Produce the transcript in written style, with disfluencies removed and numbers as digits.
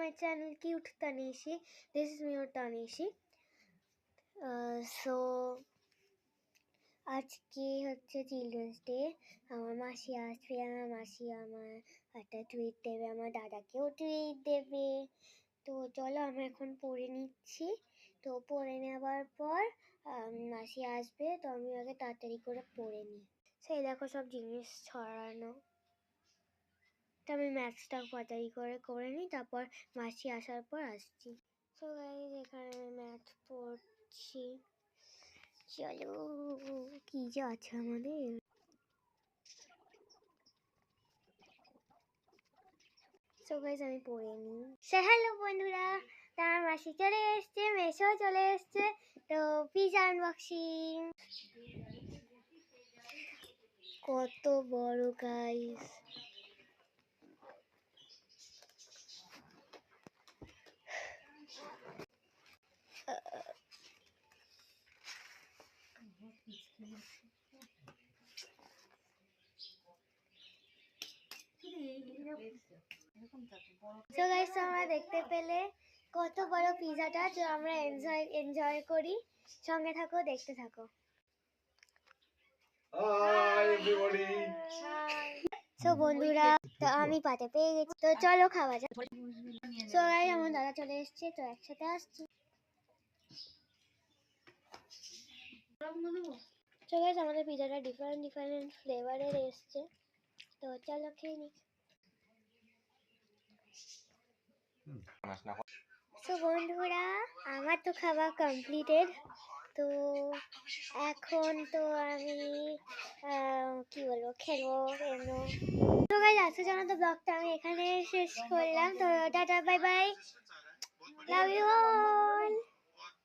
my channel Cute Tanishi. This is me or Tanishi. So আজকে হচ্ছে children's day. আমার মাসি আসবে, আমার মাসি আমার একটা টুইট দেবে, আমার দাদাকেও টুইট দেবে। তো চলো আমরা এখন পড়ে নিচ্ছি। তো পড়ে নেওয়ার পর মাসি আসবে, তো আমি আগে তাড়াতাড়ি করে পড়ে নিই। সেই দেখো সব জিনিস ছড়ানো। তো আমি ম্যাথসটা তাড়াতাড়ি করে নিই, তারপর মাসি আসার পর আসছি। তো গাইস এখানে আমি ম্যাথ পড়ছি। চলো কি যে আছে আমাদের। সো গাইস আমি পড়ে নিই। হ্যালো বন্ধুরা, তা আমার মাসি চলে এসছে, মেসো চলে এসছে। তো পিজা আনবক্সিং। কত বড় গাইস, তো গাইস তোমরা দেখতে পেলে কত বড় পিজাটা, তো আমরা এনজয় করি। সঙ্গে থাকো, দেখতে থাকো। Hi everybody. সো বন্ধুরা, তো আমি পাতে পেয়ে গেছি, তো চলো খাওয়া যাক। সো গাইস আমার দাদা চলে এসছে, তো একসাথে আসছি। সো গাইস আমাদের পিজাটা ডিফারেন্ট ফ্লেভারের এসছে, তো চলো খেয়ে নিই। সো বন্ধুরা, আমার তো খাওয়া কমপ্লিটেড। তো এখন তো আমি কি বলবো, খেলবো এমন। তো গাইস আজকের জন্য তো ব্লগটা আমি এখানে শেষ করলাম। তো tata, bye bye, love you.